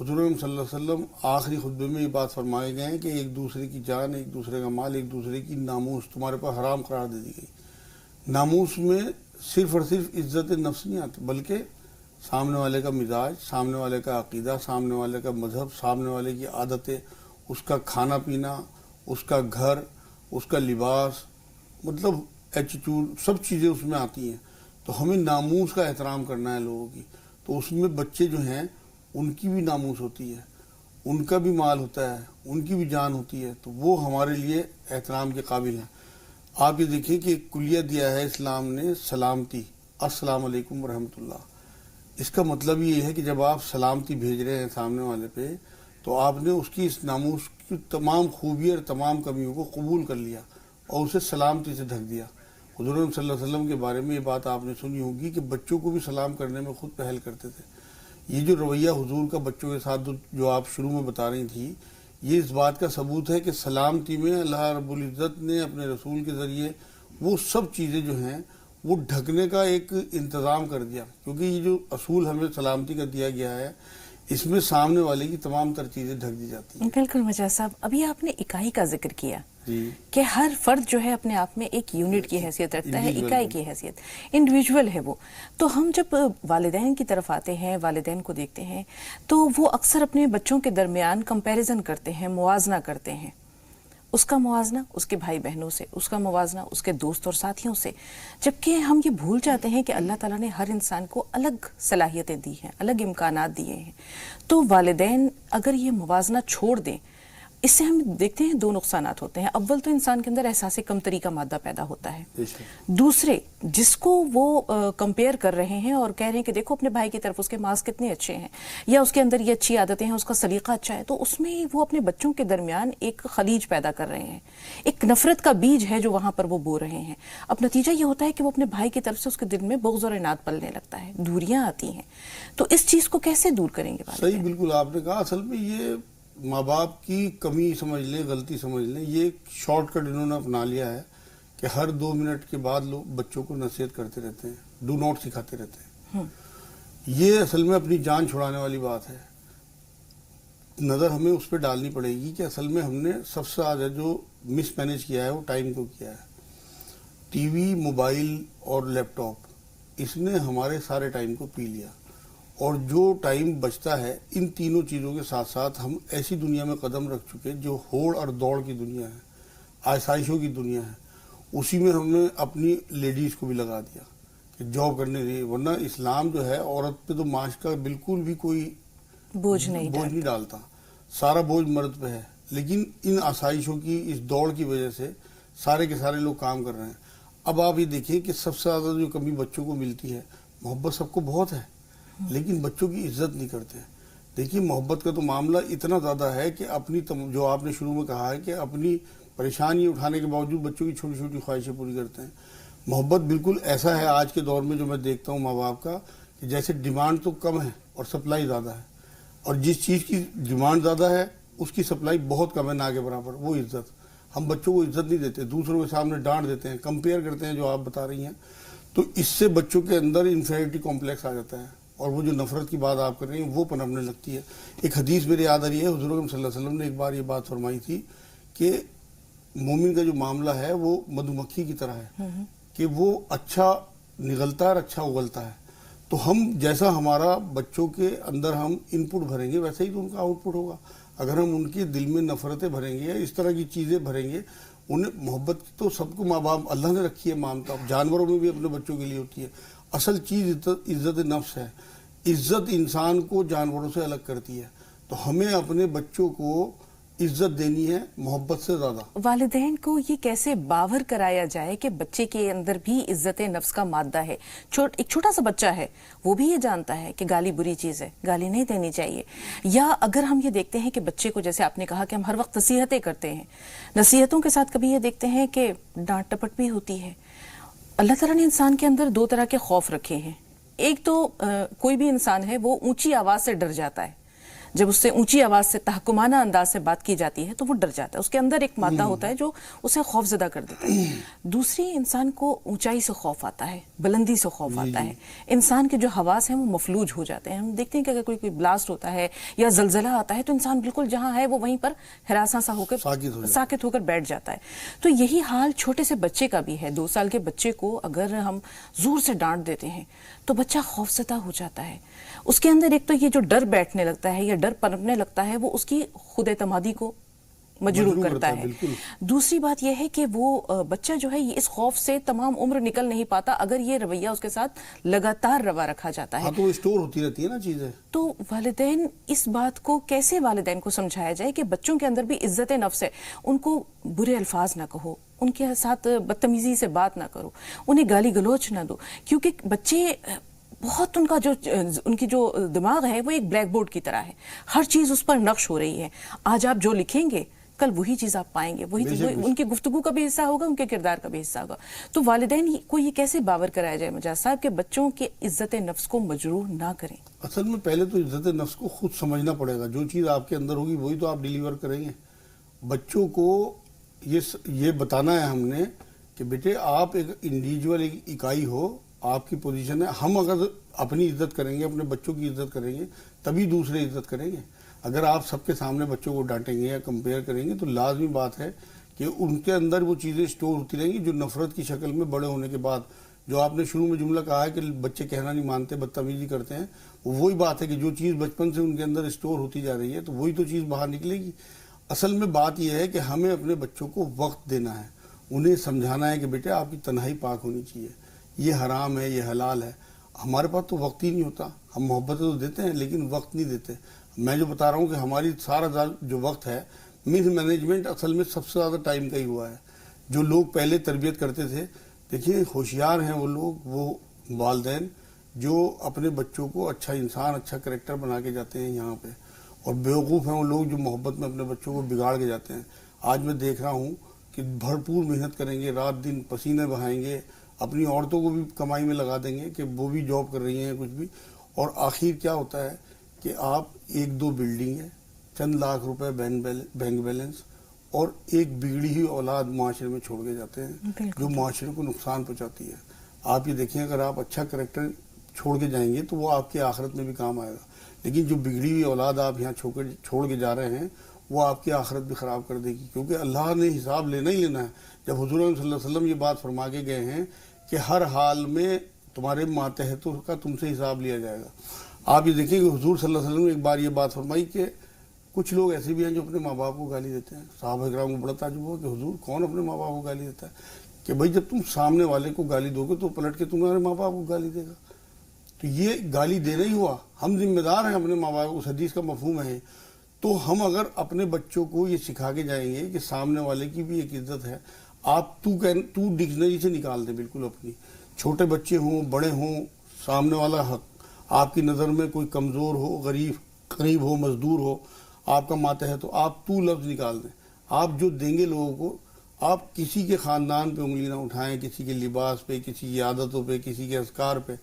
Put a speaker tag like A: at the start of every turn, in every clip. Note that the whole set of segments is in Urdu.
A: حضور صلی اللہ علیہ وسلم آخری خطبے میں یہ بات فرمائے گئے ہیں کہ ایک دوسرے کی جان، ایک دوسرے کا مال، ایک دوسرے کی ناموس تمہارے پر حرام قرار دے دی گئی۔ ناموس میں صرف اور صرف عزت نفس نہیں آتی، بلکہ سامنے والے کا مزاج، سامنے والے کا عقیدہ، سامنے والے کا مذہب، سامنے والے کی عادتیں، اس کا کھانا پینا، اس کا گھر، اس کا لباس، مطلب ایٹیٹیوڈ، سب چیزیں اس میں آتی ہیں۔ تو ہمیں ناموس کا احترام کرنا ہے لوگوں کی۔ تو اس میں بچے جو ہیں ان کی بھی ناموس ہوتی ہے، ان کا بھی مال ہوتا ہے، ان کی بھی جان ہوتی ہے، تو وہ ہمارے لیے احترام کے قابل ہیں۔ آپ یہ دیکھیں کہ ایک کلیہ دیا ہے اسلام نے، سلامتی، السلام علیکم ورحمۃ اللہ۔ اس کا مطلب یہ ہے کہ جب آپ سلامتی بھیج رہے ہیں سامنے والے پہ، تو آپ نے اس کی اس ناموس کی تمام خوبی اور تمام کمیوں کو قبول کر لیا اور اسے سلامتی سے ڈھک دیا۔ حضور صلی اللہ علیہ وسلم کے بارے میں یہ بات آپ نے سنی ہوگی کہ بچوں کو بھی سلام کرنے میں خود پہل کرتے تھے۔ یہ جو رویہ حضور کا بچوں کے ساتھ جو آپ شروع میں بتا رہی تھی، یہ اس بات کا ثبوت ہے کہ سلامتی میں اللہ رب العزت نے اپنے رسول کے ذریعے وہ سب چیزیں جو ہیں وہ ڈھکنے کا ایک انتظام کر دیا، کیونکہ یہ جو اصول ہمیں سلامتی کا دیا گیا ہے، اس میں سامنے والے کی تمام تر چیزیں ڈھک دی جاتی ہیں۔
B: بالکل مجاز صاحب، ابھی آپ نے اکائی کا ذکر کیا
A: جی،
B: کہ ہر فرد جو ہے اپنے آپ میں ایک یونٹ کی حیثیت رکھتا ہے، اکائی کی حیثیت، انڈیویجول ہے وہ۔ تو ہم جب والدین کی طرف آتے ہیں، والدین کو دیکھتے ہیں، تو وہ اکثر اپنے بچوں کے درمیان کمپیریزن کرتے ہیں، موازنہ کرتے ہیں۔ اس کا موازنہ اس کے بھائی بہنوں سے، اس کا موازنہ اس کے دوست اور ساتھیوں سے، جبکہ ہم یہ بھول جاتے ہیں کہ اللہ تعالیٰ نے ہر انسان کو الگ صلاحیتیں دی ہیں، الگ امکانات دیے ہیں۔ تو والدین اگر یہ موازنہ چھوڑ دیں، اس سے ہم دیکھتے ہیں دو نقصانات ہوتے ہیں۔ اول تو انسان کے اندر احساس کمتری کا مادہ پیدا ہوتا ہے۔ دوسرے، جس کو وہ کمپیئر کر رہے ہیں اور کہہ رہے ہیں کہ دیکھو اپنے بھائی کی طرف اس کے مارکس کتنے اچھے ہیں، یا اس کے اندر یہ اچھی عادتیں ہیں، اس کا سلیقہ اچھا ہے، تو اس میں وہ اپنے بچوں کے درمیان ایک خلیج پیدا کر رہے ہیں، ایک نفرت کا بیج ہے جو وہاں پر وہ بو رہے ہیں۔ اب نتیجہ یہ ہوتا ہے کہ وہ اپنے بھائی کی طرف سے اس کے دل میں بغض اور عناد پلنے لگتا ہے، دوریاں آتی ہیں۔ تو اس چیز کو کیسے دور کریں گے؟
A: صحیح، بالکل آپ نے کہا۔ اصل میں یہ ماں باپ کی کمی سمجھ لیں، غلطی سمجھ لیں، یہ ایک شارٹ کٹ انہوں نے اپنا لیا ہے کہ ہر 2 منٹ کے بعد لوگ بچوں کو نصیحت کرتے رہتے ہیں، ڈو ناٹ سکھاتے رہتے ہیں۔ یہ اصل میں اپنی جان چھڑانے والی بات ہے۔ نظر ہمیں اس پہ ڈالنی پڑے گی کہ اصل میں ہم نے سب سے زیادہ جو مس مینج کیا ہے وہ ٹائم کو کیا ہے۔ ٹی وی، موبائل اور لیپ ٹاپ، اس نے ہمارے سارے ٹائم کو پی لیا، اور جو ٹائم بچتا ہے ان تینوں چیزوں کے ساتھ ساتھ ہم ایسی دنیا میں قدم رکھ چکے جو ہوڑ اور دوڑ کی دنیا ہے، آسائشوں کی دنیا ہے، اسی میں ہم نے اپنی لیڈیز کو بھی لگا دیا کہ جاب کرنے دیں۔ ورنہ اسلام جو ہے عورت پہ تو معاش کا بالکل بھی کوئی
B: بوجھ نہیں
A: ڈالتا، سارا بوجھ مرد پہ ہے، لیکن ان آسائشوں کی، اس دوڑ کی وجہ سے سارے کے سارے لوگ کام کر رہے ہیں۔ اب آپ یہ دیکھیں کہ سب سے زیادہ جو کمی بچوں کو ملتی ہے، محبت سب کو بہت ہے لیکن بچوں کی عزت نہیں کرتے۔ دیکھیے، محبت کا تو معاملہ اتنا زیادہ ہے کہ اپنی جو آپ نے شروع میں کہا ہے کہ اپنی پریشانی اٹھانے کے باوجود بچوں کی چھوٹی چھوٹی خواہشیں پوری کرتے ہیں۔ محبت بالکل ایسا ہے آج کے دور میں جو میں دیکھتا ہوں ماں باپ کا، کہ جیسے ڈیمانڈ تو کم ہے اور سپلائی زیادہ ہے، اور جس چیز کی ڈیمانڈ زیادہ ہے اس کی سپلائی بہت کم ہے، نہ کے برابر، وہ عزت۔ ہم بچوں کو عزت نہیں دیتے، دوسروں کے سامنے ڈانٹ دیتے ہیں، کمپیئر کرتے ہیں، جو آپ بتا رہی ہیں۔ تو اس سے بچوں کے اندر انفیریٹی کمپلیکس آ جاتا ہے، اور وہ جو نفرت کی بات آپ کر رہی ہیں وہ پنپنے لگتی ہے۔ ایک حدیث میرے یاد آ رہی ہے، حضور صلی اللہ علیہ وسلم نے ایک بار یہ بات فرمائی تھی کہ مومن کا جو معاملہ ہے وہ مدھو مکھی کی طرح ہے، کہ وہ اچھا نگلتا ہے اور اچھا اگلتا ہے۔ تو ہم جیسا ہمارا بچوں کے اندر ہم ان پٹ بھریں گے، ویسا ہی تو ان کا آؤٹ پٹ ہوگا۔ اگر ہم ان کے دل میں نفرتیں بھریں گے یا اس طرح کی چیزیں بھریں گے، انہیں محبت تو سب کو ماں باپ اللہ نے رکھی ہے، مانتا، جانوروں میں بھی اپنے بچوں کے لیے ہوتی ہے۔ اصل چیز عزت نفس ہے۔ عزت انسان کو جانوروں سے الگ کرتی ہے، تو ہمیں اپنے بچوں کو عزت دینی ہے محبت سے زیادہ۔
B: والدین کو یہ کیسے باور کرایا جائے کہ بچے کے اندر بھی عزت نفس کا مادہ ہے؟ ایک چھوٹا سا بچہ ہے، وہ بھی یہ جانتا ہے کہ گالی بری چیز ہے، گالی نہیں دینی چاہیے۔ یا اگر ہم یہ دیکھتے ہیں کہ بچے کو، جیسے آپ نے کہا کہ ہم ہر وقت نصیحتیں کرتے ہیں، نصیحتوں کے ساتھ کبھی یہ دیکھتے ہیں کہ ڈانٹ ٹپٹ بھی ہوتی ہے۔ اللہ تعالیٰ نے انسان کے اندر 2 طرح کے خوف رکھے ہیں۔ ایک تو کوئی بھی انسان ہے وہ اونچی آواز سے ڈر جاتا ہے، جب اس سے اونچی آواز سے تحکمانہ انداز سے بات کی جاتی ہے تو وہ ڈر جاتا ہے. اس کے اندر ایک مادہ ہوتا ہے جو اسے خوف زدہ کر دیتا ہے. دوسری انسان کو اونچائی سے خوف آتا ہے, بلندی سے خوف آتا ہے. انسان کے جو حواس ہیں وہ مفلوج ہو جاتے ہیں. ہم دیکھتے ہیں کہ اگر کوئی بلاسٹ ہوتا ہے یا زلزلہ آتا ہے تو انسان بالکل جہاں ہے وہ وہیں پر ہراساں سا ہو کر ساکت ہو کر بیٹھ جاتا ہے. تو یہی حال چھوٹے سے بچے کا بھی ہے. 2 سال کے بچے کو اگر ہم زور سے ڈانٹ دیتے ہیں تو بچہ خوف زدہ ہو جاتا ہے. اس کے اندر ایک تو یہ جو ڈر بیٹھنے لگتا ہے یا ڈر پنپنے لگتا ہے وہ اس کی خود اعتمادی کو مجروح کرتا ہے. دوسری بات یہ ہے کہ وہ بچہ جو ہے یہ اس خوف سے تمام عمر نکل نہیں پاتا اگر یہ رویہ اس کے ساتھ لگاتار روا رکھا جاتا ہے.
A: تو اسٹور ہوتی رہتی ہے نا چیزیں.
B: تو والدین اس بات کو کیسے والدین کو سمجھایا جائے کہ بچوں کے اندر بھی عزت نفس ہے, ان کو برے الفاظ نہ کہو, ان کے ساتھ بدتمیزی سے بات نہ کرو, انہیں گالی گلوچ نہ دو, کیونکہ بچے بہت ان کی جو دماغ ہے وہ ایک بلیک بورڈ کی طرح ہے. ہر چیز اس پر نقش ہو رہی ہے. آج آپ جو لکھیں گے کل وہی چیز آپ پائیں گے, وہی ان کی گفتگو کا بھی حصہ ہوگا, ان کے کردار کا بھی حصہ ہوگا. تو والدین کو یہ کیسے باور کرایا جائے مجاز صاحب کہ بچوں کے عزت نفس کو مجروح نہ کریں؟
A: اصل میں پہلے تو عزت نفس کو خود سمجھنا پڑے گا. جو چیز آپ کے اندر ہوگی وہی تو آپ ڈیلیور کریں گے. بچوں کو یہ بتانا ہے ہم نے کہ بیٹے آپ ایک انڈیویجول, ایک اکائی ہو, آپ کی پوزیشن ہے. ہم اگر اپنی عزت کریں گے, اپنے بچوں کی عزت کریں گے, تبھی دوسرے عزت کریں گے. اگر آپ سب کے سامنے بچوں کو ڈانٹیں گے یا کمپیئر کریں گے تو لازمی بات ہے کہ ان کے اندر وہ چیزیں اسٹور ہوتی رہیں گی جو نفرت کی شکل میں بڑے ہونے کے بعد, جو آپ نے شروع میں جملہ کہا ہے کہ بچے کہنا نہیں مانتے, بدتمیزی کرتے ہیں, وہی بات ہے کہ جو چیز بچپن سے ان کے اندر اسٹور ہوتی جا رہی ہے تو وہی تو چیز باہر نکلے گی. اصل میں بات یہ ہے کہ ہمیں اپنے بچوں کو وقت دینا ہے, انہیں سمجھانا ہے کہ بیٹے آپ کی تنہائی پاک ہونی چاہیے, یہ حرام ہے, یہ حلال ہے. ہمارے پاس تو وقت ہی نہیں ہوتا. ہم محبت تو دیتے ہیں لیکن وقت نہیں دیتے. میں جو بتا رہا ہوں کہ ہماری سارا جو وقت ہے, مس مینجمنٹ اصل میں سب سے زیادہ ٹائم کا ہی ہوا ہے. جو لوگ پہلے تربیت کرتے تھے, دیکھیے ہوشیار ہیں وہ لوگ, وہ والدین جو اپنے بچوں کو اچھا انسان, اچھا کریکٹر بنا کے جاتے ہیں یہاں پہ, اور بیوقوف ہیں وہ لوگ جو محبت میں اپنے بچوں کو بگاڑ کے جاتے ہیں. آج میں دیکھ رہا ہوں کہ بھرپور محنت کریں گے, رات دن پسینے بہائیں گے, اپنی عورتوں کو بھی کمائی میں لگا دیں گے کہ وہ بھی جاب کر رہی ہیں کچھ بھی, اور آخر کیا ہوتا ہے کہ آپ 1-2 بلڈنگ ہے, چند لاکھ روپے بینک بیلنس اور ایک بگڑی ہوئی اولاد معاشرے میں چھوڑ کے جاتے ہیں جو معاشرے کو نقصان پہنچاتی ہے. آپ یہ دیکھیں اگر آپ اچھا کریکٹر چھوڑ کے جائیں گے تو وہ آپ کی آخرت میں بھی کام آئے گا, لیکن جو بگڑی ہوئی اولاد آپ یہاں چھوڑ کے جا رہے ہیں وہ آپ کی آخرت بھی خراب کر دے گی, کیونکہ اللہ نے حساب لینا ہی لینا ہے. جب حضور صلی اللہ علیہ وسلم یہ بات فرما کے گئے ہیں کہ ہر حال میں تمہارے ماتحتوں کا تم سے حساب لیا جائے گا. آپ یہ دیکھیں کہ حضور صلی اللہ علیہ وسلم نے ایک بار یہ بات فرمائی کہ کچھ لوگ ایسے بھی ہیں جو اپنے ماں باپ کو گالی دیتے ہیں. صحابہ کرام کو بڑا تعجب ہوا کہ حضور کون اپنے ماں باپ کو گالی دیتا ہے؟ کہ بھائی جب تم سامنے والے کو گالی دو گے تو پلٹ کے تمہارے ماں باپ کو گالی دے گا. تو یہ گالی دینا ہی ہوا. ہم ذمہ دار ہیں اپنے ماں باپ کو, اس حدیث کا مفہوم ہے. تو ہم اگر اپنے بچوں کو یہ سکھا کے جائیں گے کہ سامنے والے کی بھی ایک عزت ہے, آپ تو ڈکشنری سے نکال دیں بالکل اپنی. چھوٹے بچے ہوں, بڑے ہوں, سامنے والا حق آپ کی نظر میں کوئی کمزور ہو, غریب ہو, مزدور ہو, آپ کا ماتحت ہو, آپ تو لفظ نکال دیں. آپ جو دیں گے لوگوں کو, آپ کسی کے خاندان پہ انگلی نہ اٹھائیں, کسی کے لباس پہ, کسی کی عادتوں پہ, کسی کے اذکار پہ.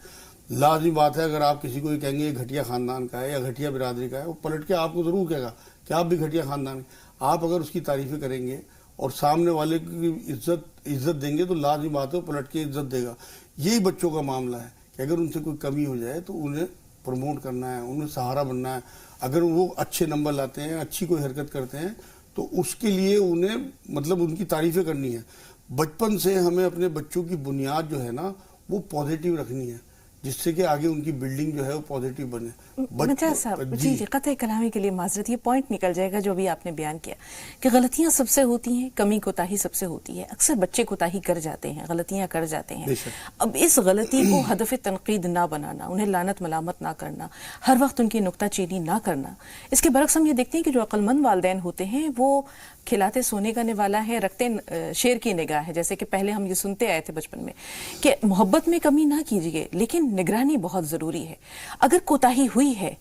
A: لازمی بات ہے اگر آپ کسی کو یہ کہیں گے یہ گھٹیا خاندان کا ہے یا گھٹیا برادری کا ہے, وہ پلٹ کے آپ کو ضرور کہے گا کہ آپ بھی گھٹیا خاندان کے. آپ اگر اس کی تعریفیں کریں گے اور سامنے والے کی عزت دیں گے تو لازمی بات ہے وہ پلٹ کے عزت دے گا. یہی بچوں کا معاملہ ہے کہ اگر ان سے کوئی کمی ہو جائے تو انہیں پروموٹ کرنا ہے, انہیں سہارا بننا ہے. اگر وہ اچھے نمبر لاتے ہیں, اچھی کوئی حرکت کرتے ہیں تو اس کے لیے انہیں مطلب ان کی تعریفیں کرنی ہے. بچپن سے ہمیں اپنے بچوں کی بنیاد جو ہے نا وہ پازیٹیو رکھنی ہے, جس سے کہ آگے ان کی بلڈنگ جو ہے وہ پازیٹیو بنے.
B: مجاز صاحب جی قطع کلامی کے لیے معذرت, یہ پوائنٹ نکل جائے گا جو بھی آپ نے بیان کیا کہ غلطیاں سب سے ہوتی ہیں, کمی کوتاہی سب سے ہوتی ہے. اکثر بچے کوتاہی کر جاتے ہیں, غلطیاں کر جاتے ہیں. اب اس غلطی کو ہدف تنقید نہ بنانا, انہیں لعنت ملامت نہ کرنا, ہر وقت ان کی نکتہ چینی نہ کرنا. اس کے برعکس ہم یہ دیکھتے ہیں کہ جو عقل مند والدین ہوتے ہیں وہ کھلاتے سونے کا نوالا ہے, رکھتے شیر کی نگاہ ہے. جیسے کہ پہلے ہم یہ سنتے آئے تھے بچپن میں کہ محبت میں کمی نہ کیجیے لیکن نگرانی بہت ضروری ہے. اگر کوتاہی ہوئی ہے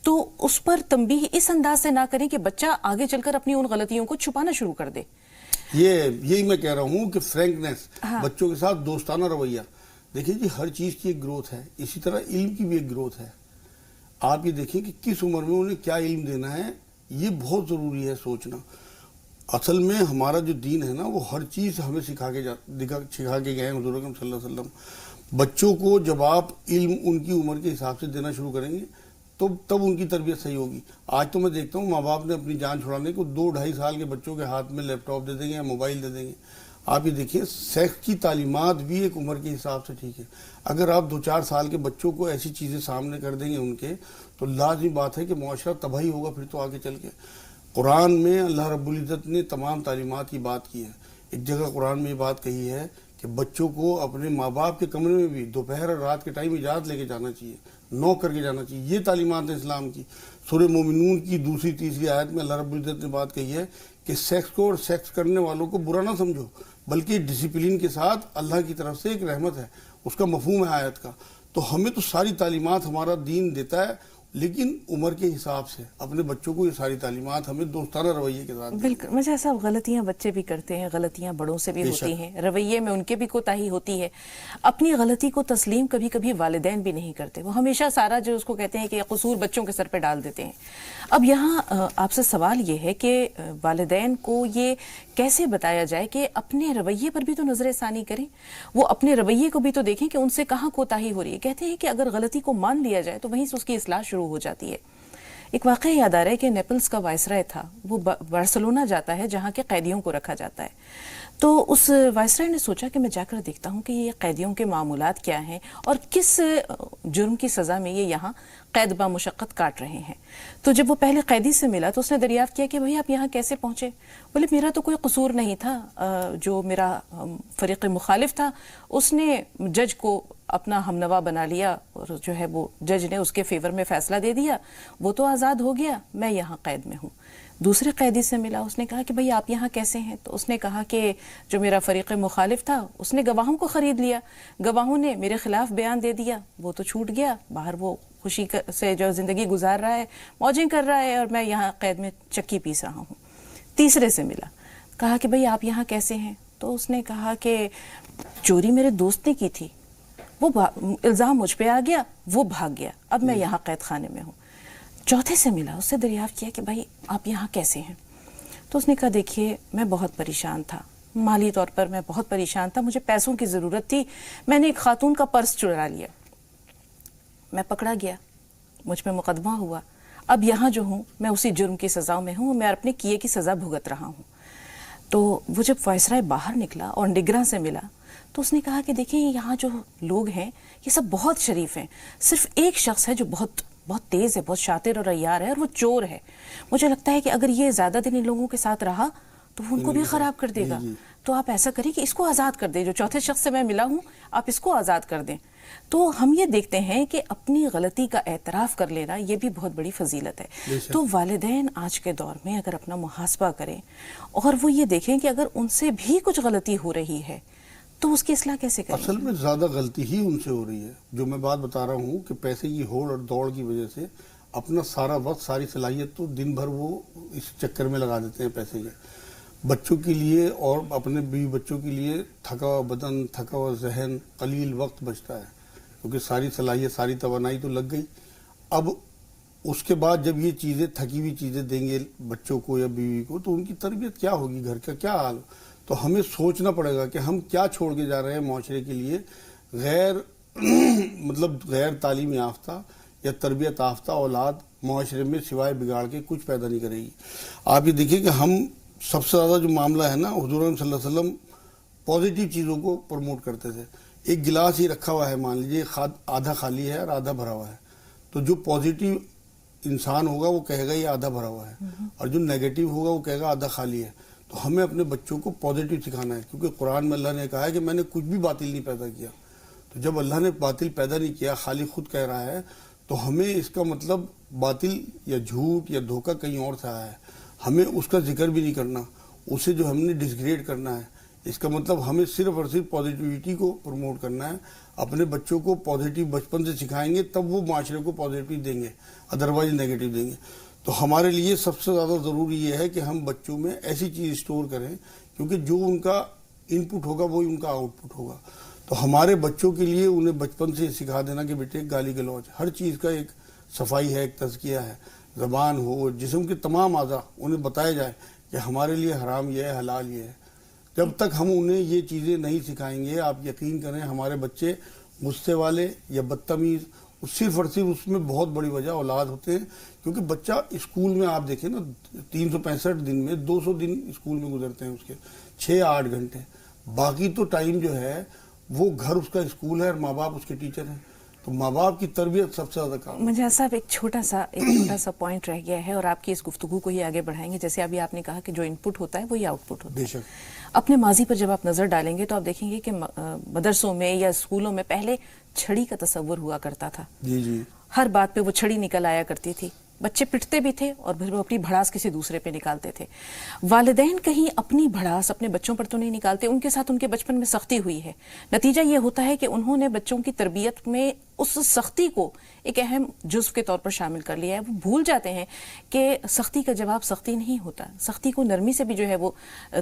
B: تو اس پر تنبیہ اس انداز سے نہ کریں کہ بچہ آگے چل کر اپنی ان غلطیوں کو چھپانا شروع کر دے.
A: یہی میں کہہ رہا ہوں کہ فرینکنیس, بچوں کے ساتھ دوستانہ رویہ. دیکھیں جی ہر چیز کی ایک گروتھ ہے, اسی طرح علم کی بھی ایک گروتھ ہے. آپ یہ دیکھیں کہ کس عمر میں انہیں کیا علم دینا ہے، یہ بہت ضروری ہے سوچنا۔ اصل میں ہمارا جو دین ہے نا وہ ہر چیز ہمیں سکھا کے گئے ہیں حضور اکرم صلی اللہ علیہ وسلم۔ بچوں کو جب آپ علم ان کی عمر کے حساب سے دینا شروع کریں گے تو تب ان کی تربیت صحیح ہوگی۔ آج تو میں دیکھتا ہوں ماں باپ نے اپنی جان چھڑانے کو 2-2.5 سال کے بچوں کے ہاتھ میں لیپ ٹاپ دے دیں گے یا موبائل دے دیں گے۔ آپ یہ دیکھیں سیکس کی تعلیمات بھی ایک عمر کے حساب سے ٹھیک ہے۔ اگر آپ 2-4 سال کے بچوں کو ایسی چیزیں سامنے کر دیں گے ان کے، تو لازمی بات ہے کہ معاشرہ تباہی ہوگا پھر تو آگے چل کے۔ قرآن میں اللہ رب العزت نے تمام تعلیمات کی بات کی ہے۔ ایک جگہ قرآن میں یہ بات کہی ہے کہ بچوں کو اپنے ماں باپ کے کمرے میں بھی دوپہر اور رات کے ٹائم اجازت لے کے جانا چاہیے، نوک کر کے جانا چاہیے۔ یہ تعلیمات ہیں اسلام کی۔ سورہ مومنون کی 2-3 آیت میں اللہ رب العزت نے بات کہی ہے کہ سیکس کو اور سیکس کرنے والوں کو برا نہ سمجھو، بلکہ ڈسپلن کے ساتھ اللہ کی طرف سے ایک رحمت ہے، اس کا مفہوم ہے آیت کا۔ تو ہمیں تو ساری تعلیمات ہمارا دین دیتا ہے، لیکن عمر کے حساب سے اپنے بچوں کو یہ ساری تعلیمات ہمیں دوستانہ رویے کے ساتھ۔
B: بالکل، مجھے ایسا غلطیاں بچے بھی کرتے ہیں، غلطیاں بڑوں سے بھی ہوتی ہیں، رویے میں ان کے بھی کوتاہی ہوتی ہے۔ اپنی غلطی کو تسلیم کبھی کبھی والدین بھی نہیں کرتے، وہ ہمیشہ سارا جو اس کو کہتے ہیں کہ قصور بچوں کے سر پہ ڈال دیتے ہیں۔ اب یہاں آپ سے سوال یہ ہے کہ والدین کو یہ کیسے بتایا جائے کہ اپنے رویے پر بھی تو نظر ثانی کریں، وہ اپنے رویے کو بھی تو دیکھیں کہ ان سے کہاں کوتاہی ہو رہی ہے۔ کہتے ہیں کہ اگر غلطی کو مان لیا جائے تو وہیں سے اس کی اصلاح شروع ہو جاتی ہے۔ ایک واقعہ یاد آ رہا ہے کہ نیپلز کا وائسرائے تھا، وہ بارسلونا جاتا ہے جہاں کے قیدیوں کو رکھا جاتا ہے۔ تو اس وائسرائے نے سوچا کہ میں جا کر دیکھتا ہوں کہ یہ قیدیوں کے معمولات کیا ہیں اور کس جرم کی سزا میں یہ یہاں قید با مشقت کاٹ رہے ہیں۔ تو جب وہ پہلے قیدی سے ملا تو اس نے دریافت کیا کہ بھئی آپ یہاں کیسے پہنچے؟ بولے میرا تو کوئی قصور نہیں تھا، جو میرا فریق مخالف تھا اس نے جج کو اپنا ہمنوا بنا لیا اور جو ہے وہ جج نے اس کے فیور میں فیصلہ دے دیا، وہ تو آزاد ہو گیا، میں یہاں قید میں ہوں۔ دوسرے قیدی سے ملا، اس نے کہا کہ بھئی آپ یہاں کیسے ہیں؟ تو اس نے کہا کہ جو میرا فریق مخالف تھا اس نے گواہوں کو خرید لیا، گواہوں نے میرے خلاف بیان دے دیا، وہ تو چھوٹ گیا، باہر وہ خوشی سے جو زندگی گزار رہا ہے، موجیں کر رہا ہے، اور میں یہاں قید میں چکی پیس رہا ہوں۔ تیسرے سے ملا، کہا کہ بھئی آپ یہاں کیسے ہیں؟ تو اس نے کہا کہ چوری میرے دوست نے کی تھی، وہ الزام مجھ پہ آ گیا، وہ بھاگ گیا، اب میں یہاں قید خانے میں ہوں۔ چوتھے سے ملا، اس سے دریافت کیا کہ بھائی آپ یہاں کیسے ہیں؟ تو اس نے کہا دیکھیے میں بہت پریشان تھا، مالی طور پر میں بہت پریشان تھا، مجھے پیسوں کی ضرورت تھی، میں نے ایک خاتون کا پرس چرا لیا، میں پکڑا گیا، مجھ پہ مقدمہ ہوا، اب یہاں جو ہوں میں اسی جرم کی سزا میں ہوں، میں اپنے کیے کی سزا بھگت رہا ہوں۔ تو وہ جب وائسرائے باہر نکلا اور نگراں سے ملا تو اس نے کہا کہ دیکھیں یہاں جو لوگ ہیں یہ سب بہت شریف ہیں، صرف ایک شخص ہے جو بہت تیز ہے، بہت شاطر اور عیار ہے، اور وہ چور ہے۔ مجھے لگتا ہے کہ اگر یہ زیادہ دن ان لوگوں کے ساتھ رہا تو وہ ان کو بھی خراب کر دے گا، تو آپ ایسا کریں کہ اس کو آزاد کر دیں، جو چوتھے شخص سے میں ملا ہوں آپ اس کو آزاد کر دیں۔ تو ہم یہ دیکھتے ہیں کہ اپنی غلطی کا اعتراف کر لینا یہ بھی بہت بڑی فضیلت ہے۔ تو والدین آج کے دور میں اگر اپنا محاسبہ کریں اور وہ یہ دیکھیں کہ اگر ان سے بھی کچھ غلطی ہو رہی ہے تو اس کی اصلاح کیسے کریں؟
A: اصل میں زیادہ غلطی ہی ان سے ہو رہی ہے، جو میں بات بتا رہا ہوں کہ پیسے کی ہوڑ اور دوڑ کی وجہ سے اپنا سارا وقت، ساری صلاحیت تو دن بھر وہ اس چکر میں لگا دیتے ہیں پیسے کے، بچوں کے لیے اور اپنے بیوی بچوں کے لیے تھکا ہوا بدن، تھکا ہوا ذہن، قلیل وقت بچتا ہے کیونکہ ساری صلاحیت، ساری توانائی تو لگ گئی۔ اب اس کے بعد جب یہ چیزیں، تھکی ہوئی چیزیں دیں گے بچوں کو یا بیوی کو تو ان کی تربیت کیا ہوگی، گھر کا کیا حال؟ تو ہمیں سوچنا پڑے گا کہ ہم کیا چھوڑ کے جا رہے ہیں معاشرے کے لیے۔ غیر تعلیم یافتہ یا تربیت یافتہ اولاد معاشرے میں سوائے بگاڑ کے کچھ پیدا نہیں کرے گی۔ آپ یہ دیکھیں کہ ہم سب سے زیادہ جو معاملہ ہے نا، حضور صلی اللہ علیہ وسلم پازیٹیو چیزوں کو پروموٹ کرتے تھے۔ ایک گلاس ہی رکھا ہوا ہے، مان لیجیے آدھا خالی ہے اور آدھا بھرا ہوا ہے، تو جو پازیٹیو انسان ہوگا وہ کہے گا یہ آدھا بھرا ہوا ہے، اور جو نیگیٹو ہوگا وہ کہے گا آدھا خالی ہے۔ تو ہمیں اپنے بچوں کو پازیٹیو سکھانا ہے، کیونکہ قرآن میں اللہ نے کہا ہے کہ میں نے کچھ بھی باطل نہیں پیدا کیا۔ تو جب اللہ نے باطل پیدا نہیں کیا، خالی خود کہہ رہا ہے، تو ہمیں اس کا مطلب باطل یا جھوٹ یا دھوکہ کہیں اور سے آیا ہے، ہمیں اس کا ذکر بھی نہیں کرنا، اسے جو ہم نے ڈسگریڈ کرنا ہے۔ اس کا مطلب ہمیں صرف اور صرف پازیٹیوٹی کو پروموٹ کرنا ہے۔ اپنے بچوں کو پازیٹیو بچپن سے سکھائیں گے تب وہ معاشرے کو پازیٹیو دیں گے، ادروائز نیگیٹو دیں گے۔ تو ہمارے لیے سب سے زیادہ ضروری یہ ہے کہ ہم بچوں میں ایسی چیز اسٹور کریں، کیونکہ جو ان کا ان پٹ ہوگا وہی ان کا آؤٹ پٹ ہوگا۔ تو ہمارے بچوں کے لیے انہیں بچپن سے سکھا دینا کہ بیٹے گالی گلوچ ہر چیز کا ایک صفائی ہے، ایک تزکیہ ہے، زبان ہو، جسم کے تمام اعضاء انہیں بتایا جائے کہ ہمارے لیے حرام یہ ہے، حلال یہ ہے. جب تک ہم انہیں یہ چیزیں نہیں سکھائیں گے، آپ یقین کریں ہمارے بچے غصے والے یا بدتمیز، صرف اور صرف اس میں بہت بڑی وجہ اولاد ہوتے ہیں. کیونکہ بچہ اسکول میں آپ دیکھیں نا 365 دن میں 200 دن اسکول میں گزرتے ہیں اس کے 6-8 گھنٹے. باقی تو ٹائم جو ہے وہ گھر اس کا اسکول ہے اور ماں باپ اس کے ٹیچر ہیں. تو ماں باپ کی تربیت سب سے زیادہ کام.
B: مجھے صاحب ایک چھوٹا سا پوائنٹ رہ گیا ہے اور آپ کی اس گفتگو کو ہی آگے بڑھائیں گے. جیسے ابھی آپ نے کہا کہ جو ان پٹ ہوتا ہے وہی آؤٹ پٹ ہوتا ہے.
A: بے شک.
B: اپنے ماضی پر جب آپ نظر ڈالیں گے تو آپ دیکھیں گے کہ مدرسوں میں یا اسکولوں میں پہلے چھڑی کا تصور ہوا کرتا تھا.
A: جی
B: ہر بات پہ وہ چھڑی نکل آیا کرتی تھی. بچے پٹتے بھی تھے اور پھر وہ اپنی بھڑاس کسی دوسرے پہ نکالتے تھے. والدین کہیں اپنی بھڑاس اپنے بچوں پر تو نہیں نکالتے، ان کے ساتھ ان کے بچپن میں سختی ہوئی ہے. نتیجہ یہ ہوتا ہے کہ انہوں نے بچوں کی تربیت میں اس سختی کو ایک اہم جزو کے طور پر شامل کر لیا ہے. وہ بھول جاتے ہیں کہ سختی کا جواب سختی نہیں ہوتا، سختی کو نرمی سے بھی جو ہے وہ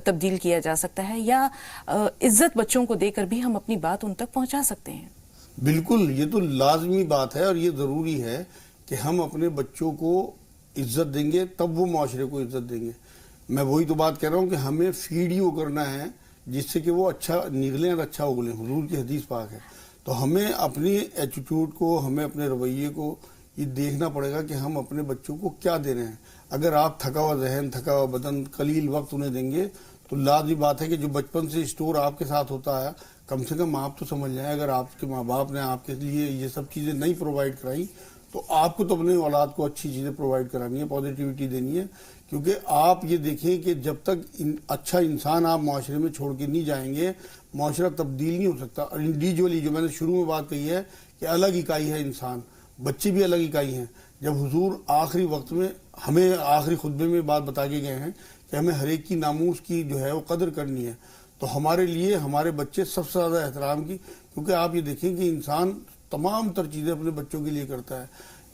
B: تبدیل کیا جا سکتا ہے، یا عزت بچوں کو دے کر بھی ہم اپنی بات ان تک پہنچا سکتے ہیں.
A: بالکل، یہ تو لازمی بات ہے اور یہ ضروری ہے کہ ہم اپنے بچوں کو عزت دیں گے تب وہ معاشرے کو عزت دیں گے. میں وہی تو بات کہہ رہا ہوں کہ ہمیں فیڈ ہی وہ کرنا ہے جس سے کہ وہ اچھا نکلیں اور اچھا اگلیں. حضور کی حدیث پاک ہے. تو ہمیں اپنی ایٹیٹیوڈ کو، ہمیں اپنے رویے کو یہ دیکھنا پڑے گا کہ ہم اپنے بچوں کو کیا دے رہے ہیں. اگر آپ تھکا ہوا ذہن، تھکا ہوا بدن، قلیل وقت انہیں دیں گے تو لازمی بات ہے کہ جو بچپن سے اسٹور آپ کے ساتھ ہوتا ہے کم سے کم آپ تو سمجھ جائیں. اگر آپ کے ماں باپ نے آپ کے لیے یہ سب چیزیں نہیں پرووائڈ کرائی تو آپ کو تو اپنے اولاد کو اچھی چیزیں پرووائڈ کرانی ہے، پازیٹیوٹی دینی ہے. کیونکہ آپ یہ دیکھیں کہ جب تک اچھا انسان آپ معاشرے میں چھوڑ کے نہیں جائیں گے معاشرہ تبدیل نہیں ہو سکتا. اور انڈیویجولی جو میں نے شروع میں بات کہی ہے کہ الگ اکائی ہے انسان، بچے بھی الگ اکائی ہیں. جب حضور آخری وقت میں ہمیں آخری خطبے میں بات بتا کے گئے ہیں کہ ہمیں ہر ایک کی ناموس کی جو ہے وہ قدر کرنی ہے، تو ہمارے لیے ہمارے بچے سب سے زیادہ احترام کی. کیونکہ آپ یہ دیکھیں کہ انسان تمام تر چیزیں اپنے بچوں کے لیے کرتا ہے.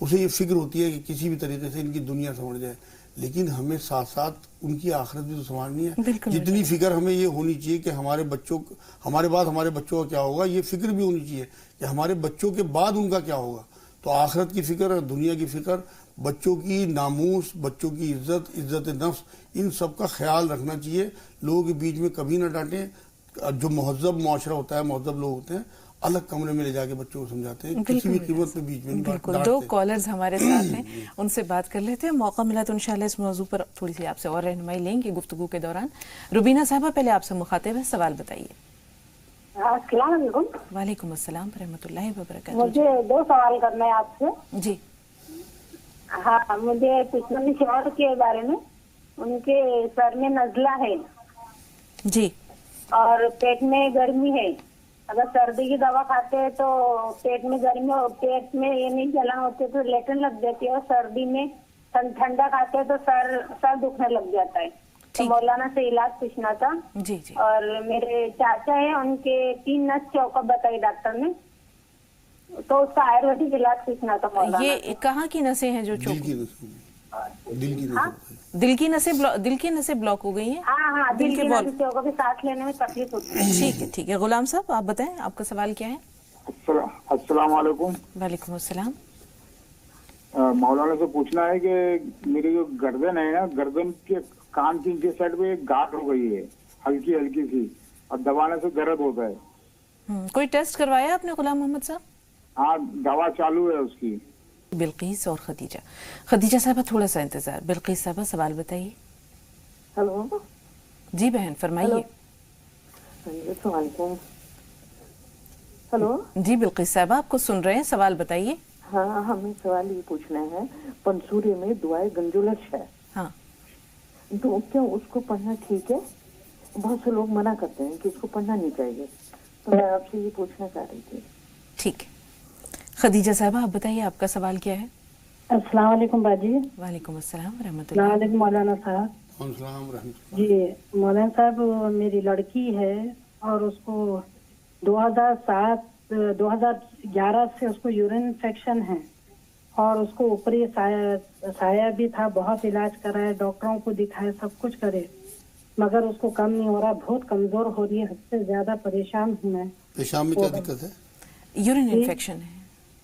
A: اسے یہ فکر ہوتی ہے کہ کسی بھی طریقے سے ان کی دنیا سنور جائے، لیکن ہمیں ساتھ ساتھ ان کی آخرت بھی تو سنوارنی ہے. جتنی فکر ہمیں یہ ہونی چاہیے کہ ہمارے بچوں، ہمارے بعد ہمارے بچوں کا کیا ہوگا، یہ فکر بھی ہونی چاہیے کہ ہمارے بچوں کے بعد ان کا کیا ہوگا. تو آخرت کی فکر اور دنیا کی فکر، بچوں کی ناموس، بچوں کی عزت، عزت نفس، ان سب کا خیال رکھنا چاہیے. لوگوں کے بیچ میں کبھی نہ ڈانٹیں. جو مہذب معاشرہ ہوتا ہے، مہذب لوگ ہوتے ہیں، الگ کمرے میں لے جا کے بچوں کو سمجھاتے ہیں، کسی بھی قیمت پہ بیچ میں نہیں ڈانٹتے.
B: بالکل. 2 کالرز ہمارے ساتھ ہیں، ان سے بات کر لیتے ہیں. موقع ملا تو انشاءاللہ اس موضوع پر تھوڑی سی آپ سے اور رہنمائی لیں گے گفتگو کے دوران. روبینہ صاحبہ پہلے آپ سے مخاطب ہے، سوال بتائیے.
C: السلام علیکم.
B: وعلیکم السلام ورحمۃ اللہ وبرکاتہ.
C: مجھے 2 سوال کرنا ہے آپ سے.
B: جی.
C: ہاں، مجھے پچھلے شوہر کے بارے میں، ان کے سر میں نزلہ ہے
B: جی
C: اور پیٹ میں گرمی ہے. اگر سردی کی دوا کھاتے ہیں تو پیٹ میں گرمی، پیٹ میں یہ نہیں جلن ہوتی تو لیٹن لگ جاتی ہے، اور سردی میں ٹھنڈا کھاتے ہیں تو سر دکھنے لگ جاتا ہے. تو مولانا سے علاج پوچھنا تھا.
B: جی جی.
C: اور میرے چاچا ہیں، ان کے 3 نس چوکا بتائی ڈاکٹر نے، تو اس کا آیورویدک علاج پوچھنا تھا مولانا.
B: یہ کہاں کی نسیں ہیں جو
A: دل کی نسیں
B: دل کی نسیں بلاک ہو گئی ہیں؟
C: ہاں، دل کی نسوں کو بھی سانس لینے میں تکلیف ہوتی ہے.
B: ٹھیک ہے. غلام صاحب آپ بتائیں، آپ کا سوال کیا ہے؟
D: السلام علیکم.
B: وعلیکم السلام.
D: مولانا سے پوچھنا ہے کہ میری جو گردن ہے نا، گردن کے کان کی نیچے سائڈ پہ ایک گاٹھ ہو گئی ہے، ہلکی ہلکی سی، اور دبانے سے درد ہوتا ہے.
B: کوئی ٹیسٹ کروایا آپ نے غلام محمد صاحب؟
D: ہاں، دوا چالو ہے اس کی.
B: بلقیس اور خدیجہ صاحبہ تھوڑا سا انتظار. بلقیس صاحبہ سوال بتائیے.
E: ہلو
B: جی بہن فرمائیے.
E: السلام علیکم. ہلو
B: جی بلقیس صاحبہ آپ کو سن رہے ہیں، سوال بتائیے.
E: ہاں، ہمیں سوال یہ پوچھنا ہے، پنسوری میں دعائے گنجولش ہے،
B: ہاں،
E: تو کیا اس کو پڑھنا ٹھیک ہے؟ بہت سے لوگ منع کرتے ہیں کہ اس کو پڑھنا نہیں چاہیے، تو میں آپ سے یہ پوچھنا چاہ رہی تھی.
B: ٹھیک ہے. خدیجہ صاحبہ آپ بتائیے، آپ کا سوال کیا ہے؟
F: السلام علیکم باجی.
B: وعلیکم السلام ورحمۃ
F: السلام
B: اللہ.
F: علیکم مولانا صاحب.
A: السلام رحمۃ اللہ.
F: جی مولانا صاحب، میری لڑکی ہے اور اس کو 2011 سے اس کو یورین انفیکشن ہے، اور اس کو اوپری سایہ بھی تھا، بہت علاج کرائے، ڈاکٹروں کو دکھائے، سب کچھ کرے، مگر اس کو کم نہیں ہو رہا، بہت کمزور ہو رہی ہے، حد سے زیادہ پریشان ہوں میں.
A: پیشاب میں کیا دقت ہے؟
B: یورین انفیکشن ہے.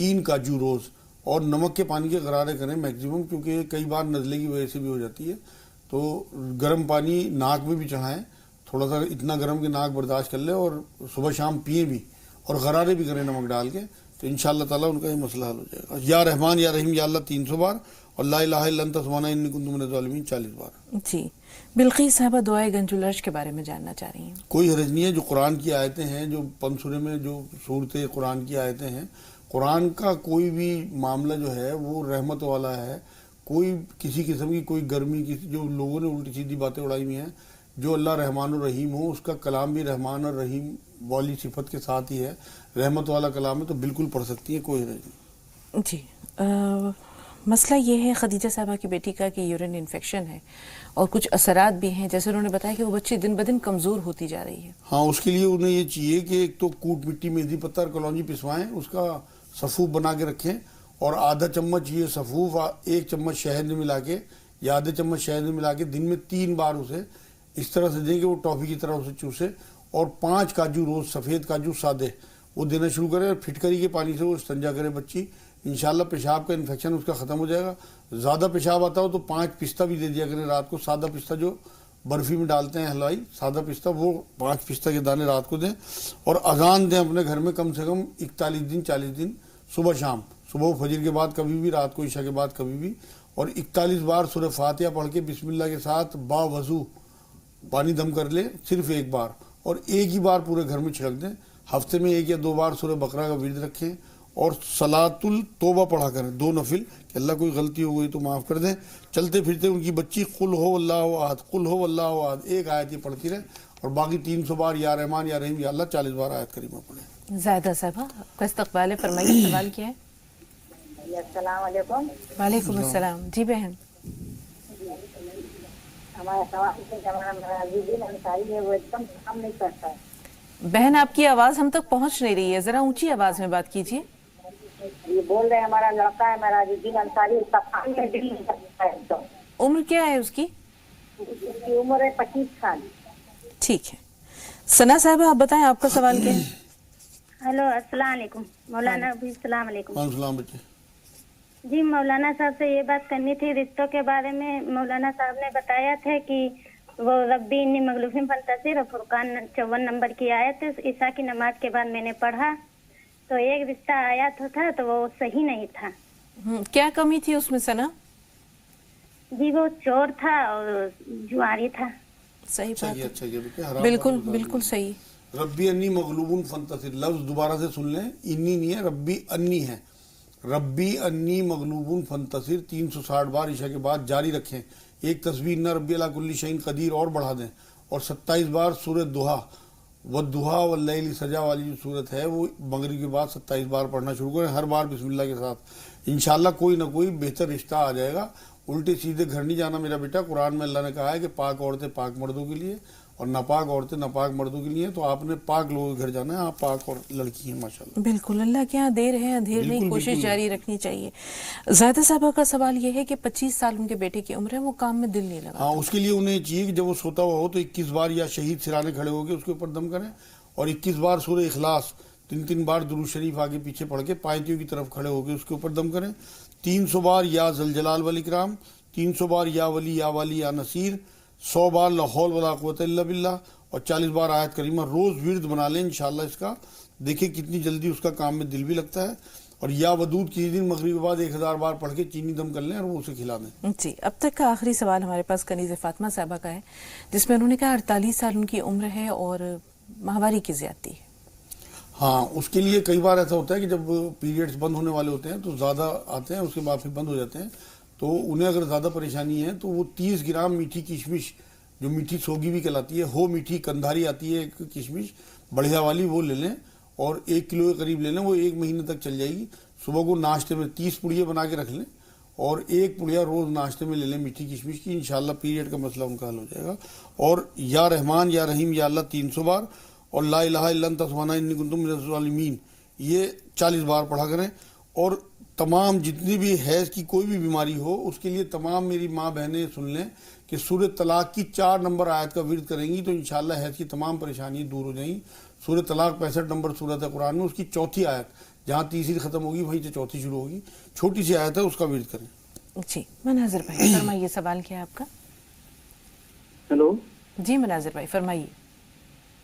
A: 3 کاجو روز، اور نمک کے پانی کے غرارے کریں میکسیمم، کیونکہ کئی بار نزلے کی وجہ سے بھی ہو جاتی ہے. تو گرم پانی ناک میں بھی چڑھائیں، تھوڑا سا اتنا گرم کہ ناک برداشت کر لے، اور صبح شام پئیں بھی، اور غرارے بھی کریں نمک ڈال کے، تو انشاءاللہ تعالیٰ ان کا یہ مسئلہ حل ہو جائے گا. یا رحمان یا رحیم یا اللہ 300 بار، اور لا الہ الا انت سبحانک انی کنت من الظالمین 40 بار.
B: جی بلقیس صاحبہ دعائے گنج العرش کے بارے میں جاننا چاہ رہی ہیں.
A: کوئی حرج نہیں ہے، جو قرآن کی آیتیں ہیں، جو پنسورے میں جو صورتیں قرآن کی آیتیں ہیں، قرآن کا کوئی بھی معاملہ جو ہے وہ رحمت والا ہے. کوئی کسی قسم کی کوئی گرمی کی جو لوگوں نے الٹی سیدھی باتیں اڑائی ہوئی ہیں، جو اللہ رحمان الرحیم ہو، اس کا کلام بھی رحمان اور رحیم والی صفت کے ساتھ ہی ہے، رحمت والا کلام ہے، تو بالکل پڑھ سکتی ہیں، کوئی حرج نہیں.
B: جی مسئلہ یہ ہے خدیجہ صاحبہ کی بیٹی کا کہ یورین انفیکشن ہے اور کچھ اثرات بھی ہیں، جیسے انہوں نے بتایا کہ وہ بچی دن بدن کمزور ہوتی جا رہی ہے.
A: ہاں، اس کے لیے انہیں یہ چاہیے کہ ایک تو کوٹ مٹی مہندی پتہ اور کلونجی پسوائیں، اس کا سفوف بنا کے رکھیں، اور آدھا چمچ یہ سفوف 1 چمچ شہد میں ملا کے یا آدھے چمچ شہد میں ملا کے دن میں 3 بار اسے اس طرح سے دیں کہ وہ ٹافی کی طرح اسے چوسے، اور 5 کاجو روز سفید کاجو سادے وہ دینا شروع کرے، اور پھٹکری کے پانی سے وہ استنجا کرے بچی. انشاءاللہ پیشاب کا انفیکشن اس کا ختم ہو جائے گا. زیادہ پیشاب آتا ہو تو 5 پستہ بھی دے دیا کریں رات کو، سادہ پستہ جو برفی میں ڈالتے ہیں حلوائی، سادہ پستہ، وہ 5 پستہ کے دانے رات کو دیں. اور اذان دیں اپنے گھر میں کم سے کم 41 دن 40 دن، صبح شام، صبح فجر کے بعد کبھی بھی، رات کو عشاء کے بعد کبھی بھی، اور 41 بار سورہ فاتحہ پڑھ کے بسم اللہ کے ساتھ با وضو پانی دم کر لیں، صرف 1 بار، اور 1 ہی بار پورے گھر میں چھڑک دیں. ہفتے میں 1 یا 2 بار سورہ بقرہ کا ورد رکھیں، اور صلاۃ التوبہ پڑھا کریں 2 نفل، کہ اللہ کوئی غلطی ہو گئی تو معاف کر دیں. چلتے پھرتے ان کی بچی قل ہو اللہ احد، قل ہو اللہ احد 1 آیت یہ پڑھتی رہے، اور باقی 300 بار یا رحمان یا رحیم یا اللہ 40 بار آیت کریمہ پڑھیں.
B: زائدہ صاحبہ آپ کا استقبال ہے، فرمائیے سوال کیا ہے.
C: السلام علیکم.
B: وعلیکم السلام. جی بہن.
C: ہمارا سوال ہے کہ ہمارا عزیزین انصاری ہے، وہ ایک دم کام نہیں کرتا ہے.
B: بہن آپ کی آواز ہم تک پہنچ نہیں رہی ہے، ذرا اونچی آواز میں بات کیجیے.
C: یہ بول رہے ہیں ہمارا لڑکا ہے میرا عزیزین انصاری، اس کا کام میں دل نہیں کرتا ہے. تو
B: عمر کیا ہے اس کی؟
C: اس کی عمر ہے 25 سال.
B: ٹھیک ہے. ثنا صاحبہ آپ بتائیں آپ کا سوال کیا ہے.
G: ہلو السلام علیکم مولانا. السلام علیکم.
A: السلام بچے.
G: جی مولانا صاحب سے یہ بات کرنی تھی رشتوں کے بارے میں. مولانا صاحب نے بتایا تھا کہ وہ ربی انی مغلوبین فانتصر اور فرقان 54 نمبر کی آیت عشاء کی نماز کے بعد میں نے پڑھا، تو ایک رشتہ آیا تھا تو وہ صحیح نہیں تھا.
B: کیا کمی تھی اس میں ثنا؟
G: جی وہ چور تھا اور جواری تھا.
B: صحیح بات ہے.
A: اچھا،
B: بالکل بالکل صحیح.
A: ربی انی مغلوب فانتصر، لفظ دوبارہ سے سن لیں، انی نہیں ہے، ربی انی ہے. ربی انی مغلوب فانتصر 360 بار عشاء کے بعد جاری رکھیں. ایک تسبیح نہ ربی علی کل شیء قدیر اور بڑھا دیں، اور 27 بار سورہ دوحا والضحیٰ واللیل سجا والی جو صورت ہے وہ مغرب کے بعد 27 بار پڑھنا شروع کریں، ہر بار بسم اللہ کے ساتھ. انشاءاللہ کوئی نہ کوئی بہتر رشتہ آ جائے گا. الٹے سیدھے گھر نہیں جانا میرا بیٹا. قرآن میں اللہ نے کہا ہے کہ پاک عورتیں پاک مردوں کے لیے اور ناپاک عورتیں ناپاک مردوں کے لیے، تو آپ نے پاک لوگوں کے گھر جانا ہے. آپ پاک اور لڑکی ہیں ماشاءاللہ.
B: بالکل. اللہ کے یہاں دیر ہے اندھیر نہیں، کوشش
A: بالکل.
B: جاری رکھنی چاہیے. زائدہ صاحبہ کا سوال یہ ہے کہ 25 سال ان کے بیٹے کی عمر ہے، وہ کام میں دل نہیں لگا.
A: ہاں، اس کے لیے انہیں چاہیے کہ جب وہ سوتا ہوا ہو تو 21 بار یا شہید سرانے کھڑے ہو کے اس کے اوپر دم کریں، اور 21 بار سورہ اخلاص 3 بار درود شریف آگے پیچھے پڑھ کے پائتیوں کی طرف کھڑے ہو کے اس کے اوپر دم کریں. 300 بار یا ذوالجلال والاکرام، 300 بار یا ولی یا والی یا نصیر، 100 بار لا حول ولا قوت الا باللہ، اور 40 بار آیت کریمہ روز ورد بنا لیں انشاءاللہ. اس کا دیکھیں کتنی جلدی اس کا کام میں دل بھی لگتا ہے. اور یا ودود کسی دن مغرب کے بعد 1000 بار پڑھ کے چینی دم کر لیں اور وہ اسے کھلا دیں.
B: جی اب تک کا آخری سوال ہمارے پاس کنیز فاطمہ صاحبہ کا ہے، جس میں انہوں نے کہا 48 سال ان کی عمر ہے اور ماہواری کی زیادتی ہے.
A: ہاں، اس کے لیے کئی بار ایسا ہوتا ہے کہ جب پیریڈز بند ہونے والے ہوتے ہیں تو زیادہ آتے ہیں، اس کے بعد پھر بند ہو جاتے ہیں. تو انہیں اگر زیادہ پریشانی ہے تو وہ 30 گرام میٹھی کشمش، جو میٹھی سوگی بھی کہلاتی ہے، ہو میٹھی کندھاری آتی ہے ایک کشمش بڑھیا والی، وہ لے لیں، اور 1 کلو کے قریب لے لیں. وہ 1 مہینے تک چل جائے گی. صبح کو ناشتے میں 30 پڑیاں بنا کے رکھ لیں، اور 1 پڑیا روز ناشتے میں لے لیں میٹھی کشمش کی. انشاءاللہ پیریڈ کا مسئلہ ان کا حل ہو جائے گا. اور یا رحمان یا رحیم یا اللہ 300 بار، اور لا الہ الا انت سبحانک انی کنت من الظالمین یہ 40 بار پڑھا کریں. اور تمام جتنی بھی حیض کی کوئی بھی بیماری ہو اس کے لیے تمام میری ماں بہنیں سن لیں کہ سورہ طلاق کی 4 نمبر آیت کا ورد کریں گی تو انشاءاللہ حیض کی تمام پریشانی دور ہو جائیں گی. سورہ طلاق 65 نمبر سورت ہے قرآن میں، اس کی 4تھی آیت جہاں تیسری ختم ہوگی وہیں سے چوتھی شروع ہوگی. چھوٹی سی آیت ہے, اس کا ورد کریں.
B: جی مناظر بھائی فرمائیے, سوال کیا ہے آپ کا؟
H: ہیلو
B: جی مناظر بھائی فرمائیے.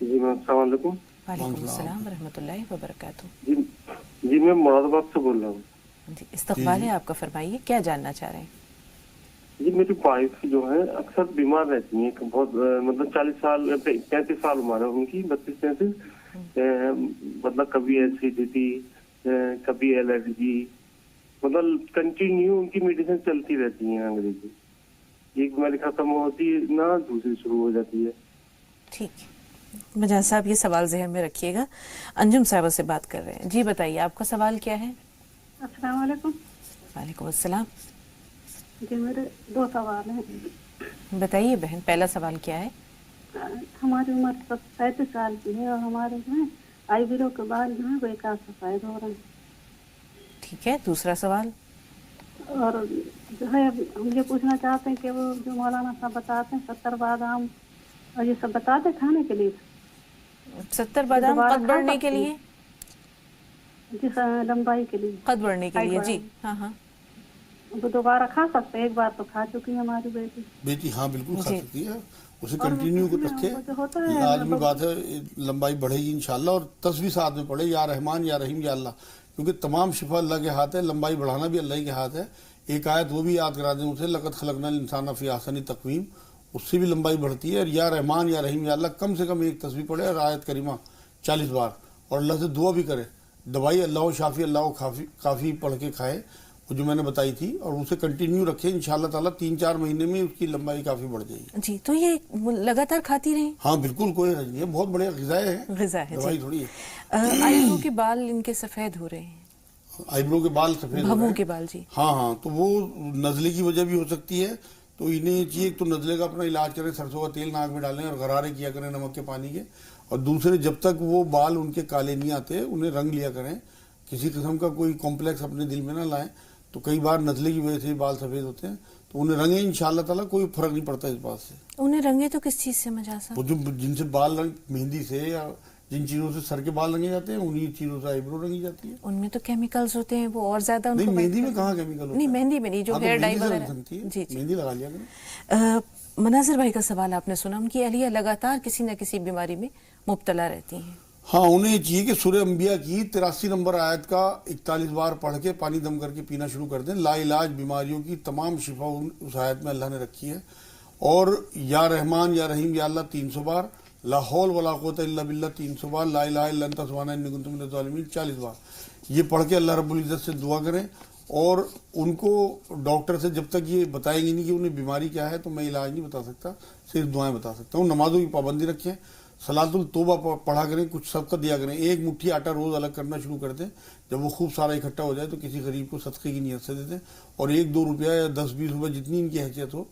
H: جی میم السلام علیکم.
B: وعلیکم السلام ورحمۃ اللہ وبرکاتہ.
H: جی میں مراد آباد سے بول رہا ہوں.
B: جی استقبال ہے آپ کا, فرمائیے کیا جاننا چاہ رہے ہیں؟
H: جی میری وائف جو ہے اکثر بیمار رہتی ہیں, بہت مطلب 40 سال 35 سال عمر ہے ان کی, 32-33. مطلب کبھی ایسیڈیٹی, کبھی الرجی, مطلب کنٹینیو ان کی میڈیسن چلتی رہتی ہیں انگریزی. ایک بیماری ختم ہوتی ہے نہ دوسری شروع ہو جاتی ہے.
B: ٹھیک ہے مجاز صاحب, یہ سوال ذہن میں رکھیے گا. انجم صاحبہ سے بات کر رہے ہیں. جی بتائیے آپ کا سوال کیا ہے؟
F: السلام علیکم.
B: وعلیکم السلام.
F: جی میرے 2 سوال ہیں.
B: بتائیے بہن, پہلا سوال کیا ہے؟
F: ہماری عمر 35 سال کی ہے اور ہمارے جو ہے آئی برو کے بال جو ہے وہ 1 آدھ سفید ہو رہے ہیں.
B: ٹھیک ہے, دوسرا سوال.
F: اور جو ہے ہم یہ پوچھنا چاہتے ہیں کہ وہ جو مولانا صاحب بتاتے ہیں 70 بادام اور یہ سب بتاتے کھانے کے لیے,
B: 70 بادام قد بڑھنے کے لیے؟
F: جی لمبائی کے لیے,
B: قد بڑھنے کے لیے. جی ہاں ہاں,
F: وہ دوبارہ کھا سکتے ہیں؟ ایک بار تو کھا چکی ہے ہماری بیٹی.
A: ہاں بالکل کھا سکتی ہے, اسے کنٹینیو رکھے. آج بھی بات ہے, لمبائی بڑھے گی انشاءاللہ. اور تصویر ساتھ میں پڑھے, یا رحمان یا رحیم یا اللہ, کیونکہ تمام شفا اللہ کے ہاتھ ہے, لمبائی بڑھانا بھی اللہ کے ہاتھ ہے. ایک آیت وہ بھی یاد کرا دیں اسے, لقد خلقنا الانسان فی احسن تقویم, اس سے بھی لمبائی بڑھتی ہے. اور یا رحمان یا رحیم یا اللہ کم سے کم ایک تصویر پڑھے اور آیت کریمہ 40 بار, اور اللہ سے دعا بھی کرے. دوائی اللہ شافی اللہ کافی پڑھ کے کھائے, وہ جو میں نے بتائی تھی, اور اسے کنٹینیو رکھے. انشاءاللہ تعالیٰ 3-4 مہینے میں اس کی لمبائی کافی بڑھ جائے گی.
B: جی تو یہ لگاتار کھاتی رہیں؟
A: ہاں بالکل, کوئی حرج نہیں ہے, بہت بڑے غذا ہے, دوائی تھوڑی ہے.
B: آئیبرو کے بال ان کے سفید ہو رہے ہیں.
A: آئیبرو کے بال سفید ہو رہے ہیں,
B: بھووں کے بال. جی
A: ہاں, تو وہ نزلے کی وجہ بھی ہو سکتی ہے. تو انہیں چاہیے تو نزلے کا اپنا علاج کریں, سرسوں کا تیل ناک میں ڈالیں اور غرارے کیا کریں نمک کے پانی کے. اور دوسرے, جب تک وہ بال ان کے کالے نہیں آتے انہیں رنگ لیا کریں. کسی قسم کا کوئی کمپلیکس اپنے دل میں نہ لائیں. تو کئی بار نزلے کی وجہ سے بال سفید ہوتے ہیں, تو انہیں رنگیں انشاءاللہ تعالیٰ, کوئی فرق نہیں پڑتا اس بات سے.
B: انہیں رنگے تو کس چیز سے مجاز صاحب؟
A: وہ جو جن سے بال رنگ, مہندی سے یا جن چیزوں سے سر کے بال رنگے جاتے ہیں, انہی چیزوں سے آئیبرو رنگی جاتی ہے.
B: ان میں تو کیمیکلز ہوتے ہیں, وہ اور زیادہ ان کو.
A: نہیں مہندی میں کہاں کیمیکل ہوتا ہے؟
B: نہیں مہندی میں نہیں, جو ہیئر ڈائی وغیرہ.
A: جی مہندی لگا لیا کریں.
B: مناظر بھائی کا سوال آپ نے سنا, ان کی اہلیہ لگاتار کسی نہ کسی بیماری میں مبتلا رہتی ہیں.
A: ہاں, انہیں یہ چاہیے کہ سورہ انبیاء کی 83 نمبر آیت کا 41 بار پڑھ کے پانی دم کر کے پینا شروع کر دیں. لا علاج بیماریوں کی تمام شفا اس آیت میں اللہ نے رکھی ہے. اور یا رحمان یا رحیم یا اللہ 300 بار, لا حول ولا قوت الا باللہ 300 بار, لا الہ الا انت سبحانک انی کنت من الظالمین 40 بار. یہ پڑھ کے اللہ رب العزت سے دعا کریں. اور ان کو ڈاکٹر سے جب تک یہ بتائیں گے نہیں کہ انہیں بیماری کیا ہے, تو میں علاج نہیں بتا سکتا, صرف دعائیں بتا سکتا ہوں. نمازوں کی پابندی رکھیں, صلاۃ التوبہ پڑھا کریں, کچھ صدقہ دیا کریں. 1 مٹھی آٹا روز الگ کرنا شروع کر دیں. جب وہ خوب سارا اکٹھا ہو جائے تو کسی غریب کو صدقے کی نیت سے دے دیں. اور 1-2 روپیہ یا 10-20 روپے جتنی ان کی حیثیت ہو,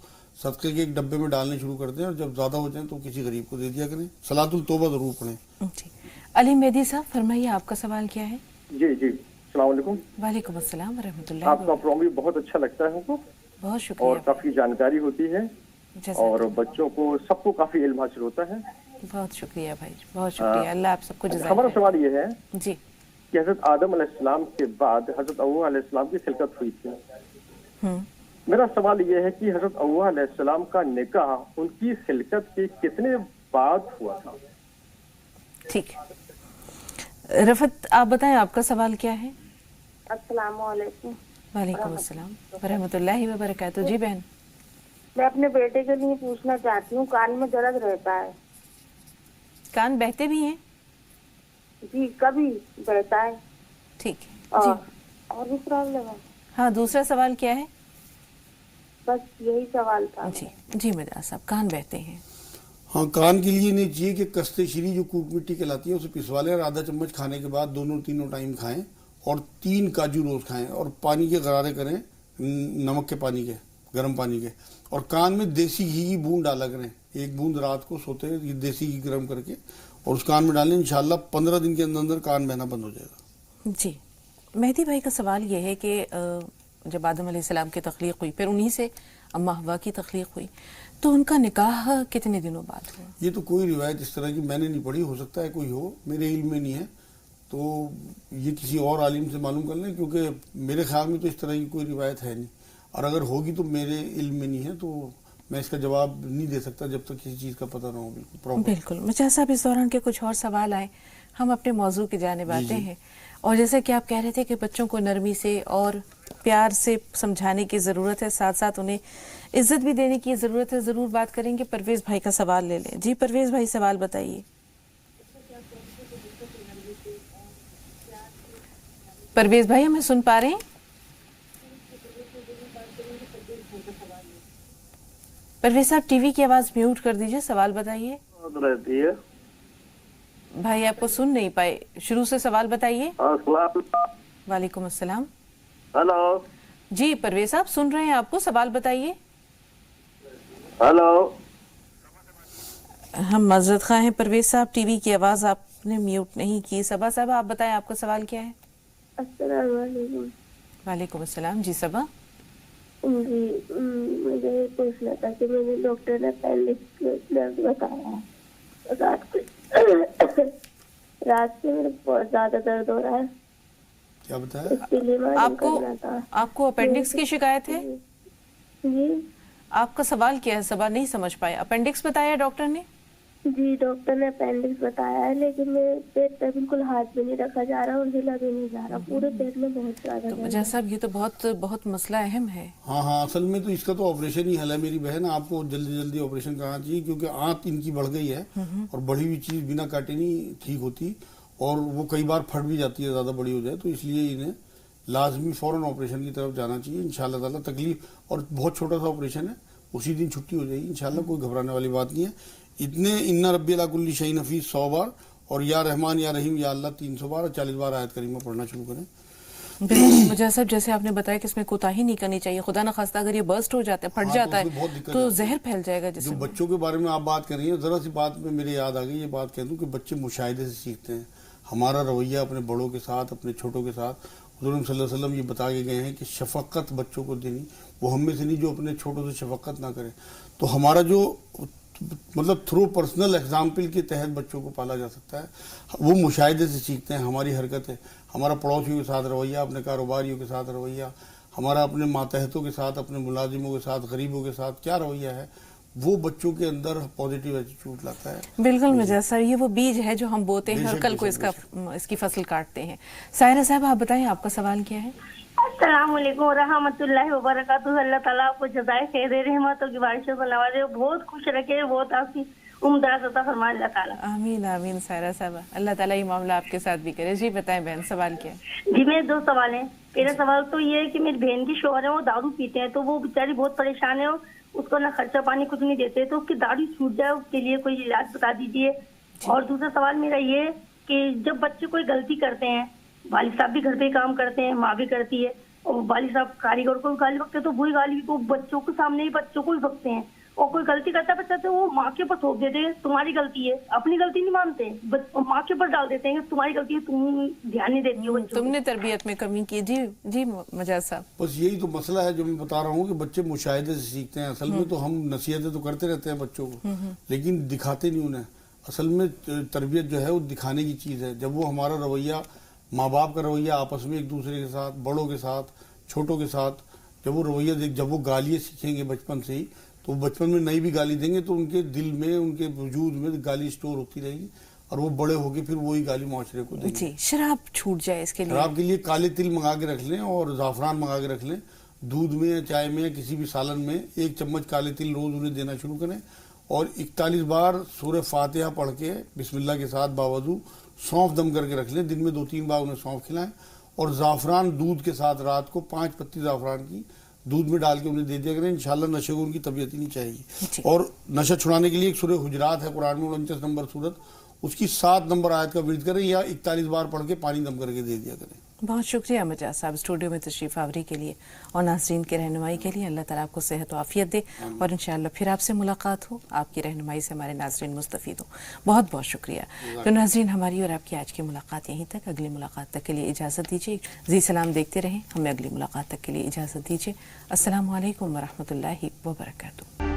A: صدقے کے ایک ڈبے میں ڈالنے شروع کر دیں. اور جب زیادہ ہو جائیں تو کسی غریب کو دے دیا کریں. صلاۃ التوبہ ضرور پڑھیں.
B: جی علی مہدی صاحب فرمائیے, آپ کا سوال کیا ہے؟
I: جی السلام علیکم.
B: وعلیکم السلام ورحمۃ اللہ.
I: آپ کا پروگرام بھی بہت اچھا لگتا ہے ہم کو,
B: بہت شکریہ,
I: اور کافی جانکاری ہوتی ہے, اور بچوں کو سب کو کافی علم حاصل ہوتا ہے.
B: بہت شکریہ بھائی, بہت شکریہ, اللہ آپ سب کو جزائے.
I: ہمارا سوال یہ ہے
B: جی
I: کہ حضرت آدم علیہ السلام کے بعد حضرت حوا علیہ السلام کی خلقت ہوئی تھی. میرا سوال یہ ہے کہ حضرت حوا علیہ السلام کا نکاح ان کی خلقت کے کتنے بعد ہوا تھا؟
B: ٹھیک ہے, رفت آپ بتائیں آپ کا سوال کیا ہے؟
C: السلام علیکم.
B: وعلیکم السلام ورحمۃ اللہ وبرکاتہ. جی بہن,
C: میں اپنے بیٹے کے لیے پوچھنا چاہتی ہوں, کان میں درد رہتا ہے.
B: کان بہتے بھی ہیں؟
C: جی کبھی بہتا ہے.
B: ٹھیک ہے,
C: اور بھی پرابلم ہے.
B: ہاں دوسرا سوال کیا ہے؟
C: بس یہی سوال تھا.
B: جی مجاز صاحب, کان بہتے ہیں.
A: ہاں, کان کے لیے نہیں چاہیے کہ کستے شری جو کوٹ مٹی کہلاتی ہے اسے پسوا لیں, اور آدھا چمچ کھانے کے بعد 2-3 ٹائم کھائیں, اور 3 کاجو روز کھائیں, اور پانی کے غرارے کریں, نمک کے پانی کے, گرم پانی کے. اور کان میں دیسی گھی کی بوند ڈالا کریں, 1 بوند رات کو سوتے ہوئے دیسی گھی گرم کر کے اور اس کان میں ڈالیں. انشاءاللہ 15 دن کے اندر کان بہنا بند ہو جائے گا.
B: جی مہدی بھائی کا سوال یہ ہے کہ جب آدم علیہ السلام کی تخلیق ہوئی, پھر انہی سے اماں حوا کی تخلیق ہوئی, تو ان کا نکاح کتنے دنوں بعد ہوا؟
A: یہ تو کوئی روایت اس طرح کی میں نے نہیں پڑھی, ہو سکتا ہے کوئی ہو, میرے علم میں نہیں ہے. تو یہ کسی اور عالم سے معلوم کر لیں، کیونکہ میرے خیال میں تو اس طرح کی کوئی روایت ہے نہیں، اور اگر ہوگی تو میرے علم میں نہیں ہے، تو میں اس کا جواب نہیں دے سکتا جب تک کسی چیز کا پتہ نہ ہو بالکل.
B: بالکل. مجاہد صاحب، اس دوران کے کچھ اور سوال آئے، ہم اپنے موضوع کی جانب آتے ہیں. اور جیسا کہ آپ کہہ رہے تھے کہ بچوں کو نرمی سے اور پیار سے سمجھانے کی ضرورت ہے، ساتھ ساتھ انہیں عزت بھی دینے کی ضرورت ہے. ضرور بات کریں گے. پرویز بھائی کا سوال لے لیں. جی پرویز بھائی، سوال بتائیے. پرویز بھائی، ہمیں سن پا رہے ہیں؟ پرویز صاحب، ٹی وی کی آواز میوٹ کر دیجئے. سوال بتائیے. بھائی آپ کو سن نہیں پائے، شروع سے سوال بتائیے. وعلیکم السلام.
J: ہلو.
B: جی پرویز صاحب، سن رہے ہیں آپ کو، سوال بتائیے.
J: ہلو.
B: ہم معذرت خواہ ہیں پرویز صاحب، ٹی وی کی آواز آپ نے میوٹ نہیں کی. صبا صاحب آپ بتائیں، آپ کا سوال کیا ہے؟
K: السلام علیکم.
B: وعلیکم السلام. جی صبا.
K: جی مجھے یہ پوچھنا تھا کہ میں نے ڈاکٹر نے پہلے درد بتایا ہے، رات سے میرے بہت زیادہ درد ہو رہا ہے.
A: کیا بتایا؟
K: اس کے لیے
B: آپ کو اپینڈکس کی شکایت ہے؟
K: جی.
B: آپ کا سوال کیا ہے صبا؟ نہیں سمجھ پائے. اپینڈکس بتایا ڈاکٹر نے؟
K: جی ڈاکٹر نے اپینڈکس بتایا ہے، لیکن میرے پیٹ پہ بالکل ہاتھ بھی نہیں رکھا جا رہا اور ہلا بھی نہیں جا رہا، پورے پیٹ میں بہت زیادہ.
B: مجاہد صاحب، یہ تو بہت مسئلہ اہم ہے.
A: ہاں اصل میں تو اس کا تو آپریشن ہی حل ہے میری بہن. آپ کو جلدی آپریشن کرانا چاہیے، کیونکہ آنت ان کی بڑھ گئی ہے اور بڑھی ہوئی چیز بنا کاٹے نہیں ٹھیک ہوتی، اور وہ کئی بار پھٹ بھی جاتی ہے زیادہ بڑی ہو جائے. تو اس لیے انہیں لازمی فوراً آپریشن کی طرف جانا چاہیے. انشاءاللہ تعالیٰ تکلیف، اور بہت چھوٹا سا آپریشن ہے، اسی دن چھٹی ہو جائے گی انشاءاللہ. کوئی گھبرانے والی بات نہیں ہے. اتنے ان ربی علی کل شیء حفیظ 100 بار، اور یا رحمان یا رحیم یا اللہ 300 بار اور 40 بار آیت کریمہ پڑھنا شروع کریں.
B: بالکل. مجاہد صاحب، جیسے آپ نے بتایا کہ اس میں کوتاہی نہیں کرنی چاہیے. خدا نخواستہ اگر یہ برسٹ ہو جاتا ہے، پھٹ جاتا ہے، تو زہر پھیل جائے گا جسم میں.
A: جو بچوں کے بارے میں آپ بات کر رہی ہیں، ذرا سی بات میں میرے یاد آ گئی. یہ بات کہہ دوں کہ بچے مشاہدے سے سیکھتے ہیں. ہمارا رویہ اپنے بڑوں کے ساتھ، اپنے چھوٹوں کے ساتھ، حضور صلی اللہ علیہ وسلم یہ بتا کے گئے ہیں کہ شفقت بچوں کو دینی. وہ ہم میں سے نہیں جو اپنے چھوٹوں سے شفقت نہ کرے. تو ہمارا جو مطلب تھرو پرسنل ایگزامپل کے تحت بچوں کو پالا جا سکتا ہے. وہ مشاہدے سے سیکھتے ہیں. ہماری حرکتیں، ہمارا پڑوسیوں کے ساتھ رویہ، اپنے کاروباریوں کے ساتھ رویہ، ہمارا اپنے ماتحتوں کے ساتھ، اپنے ملازموں کے ساتھ، غریبوں کے ساتھ کیا رویہ ہے، وہ بچوں کے اندر پازیٹیو ایٹیٹیوڈ لاتا ہے.
B: بالکل مجاہد صاحب، یہ وہ بیج ہے جو ہم بوتے ہیں اور کل کو اس کی فصل کاٹتے ہیں. سائرہ صاحب آپ بتائیں، آپ کا سوال کیا ہے؟
C: السلام علیکم ورحمۃ اللہ وبرکاتہ. اللہ تعالیٰ آپ کو جزائے خیر رحمتوں کی بارشوں کو نوازے، بہت خوش رکھے، بہت آپ کی عمدہ عطا فرمائے اللہ تعالیٰ.
B: آمین آمین. سائرہ صاحب، اللہ تعالیٰ یہ معاملہ آپ کے ساتھ بھی کرے. جی بتائیں بہن، سوال کیا ہے؟
C: جی میرے 2 سوال ہیں. پہلا سوال تو یہ ہے کہ میری بہن کی شوہر ہے، وہ دارو پیتے ہیں، تو وہ بیچاری بہت پریشان ہے، اس کو نہ خرچہ پانی کچھ نہیں دیتے، تو اس کی داڑھی چھوٹ جائے، اس کے لیے کوئی علاج بتا دیجیے. اور دوسرا سوال میرا یہ کہ جب بچے کوئی غلطی کرتے ہیں، والد صاحب بھی گھر پہ کام کرتے ہیں، ماں بھی کرتی ہے، اور والد صاحب کاریگر کو گالی بکتے تو وہی گالی کو بچوں کے سامنے ہی بچوں کو ہی بکتے ہیں. اور کوئی غلطی کرتا ہے بچہ تو وہ ماں کے اوپر تھوپ دیتے ہیں، تمہاری غلطی ہے، اپنی غلطی نہیں مانتے، ماں کے اوپر ڈال دیتے ہیں کہ تمہاری غلطی ہے، تم دھیان نہیں دیتی ہو،
B: تم نے تربیت میں کمی کی. جی مجاہد صاحب.
A: بس یہی تو مسئلہ ہے جو میں بتا رہا ہوں کہ بچے مشاہدے سے سیکھتے ہیں. اصل میں تو ہم نصیحتیں تو کرتے رہتے ہیں بچوں کو، لیکن دکھاتے نہیں انہیں. اصل میں تربیت جو ہے وہ دکھانے کی چیز ہے. جب وہ ہمارا رویہ، ماں باپ کا رویہ آپس میں ایک دوسرے کے ساتھ، بڑوں کے ساتھ، چھوٹوں کے ساتھ، جب وہ رویہ جب وہ گالیاں سیکھیں گے بچپن سے ہی، تو بچپن میں نئی بھی گالی دیں گے تو ان کے دل میں، ان کے وجود میں گالی اسٹور ہوتی رہے گی، اور وہ بڑے ہو کے پھر وہی گالی معاشرے کو دیں گے.
B: جی شراب چھوٹ جائے اس کے لیے،
A: شراب کے لیے کالے تل منگا کے رکھ لیں اور زعفران منگا کے رکھ لیں. دودھ میں یا چائے میں یا کسی بھی سالن میں 1 چمچ کالے تل روز انہیں دینا شروع کریں، اور 41 بار سورہ فاتحہ پڑھ کے بسم اللہ کے ساتھ باوضو سونف دم کر کے رکھ لیں. دن میں 2-3 بار انہیں سونف کھلائیں، اور زعفران دودھ کے ساتھ رات کو 5 پتی زعفران کی دودھ میں ڈال کے انہیں دے دیا کریں. انشاءاللہ نشے کو ان کی طبیعت ہی نہیں چاہے گی. اور نشہ چھڑانے کے لیے ایک سورہ حجرات ہے قرآن میں 49 نمبر سورت، اس کی 7 نمبر آیت کا ورد کریں یا 41 بار پڑھ کے پانی دم کر کے دے دیا کریں.
B: بہت شکریہ مجاہد صاحب اسٹوڈیو میں تشریف آوری کے لیے اور ناظرین کی رہنمائی کے لیے. اللہ تعالیٰ آپ کو صحت و عافیت دے اور انشاءاللہ پھر آپ سے ملاقات ہو، آپ کی رہنمائی سے ہمارے ناظرین مستفید ہوں. بہت بہت شکریہ. تو ناظرین، ہماری اور آپ کی آج کی ملاقات یہیں تک. اگلی ملاقات تک کے لیے اجازت دیجیے. زی سلام دیکھتے رہیں. ہمیں اگلی ملاقات تک کے لیے اجازت دیجیے. السلام علیکم ورحمۃ اللہ وبرکاتہ.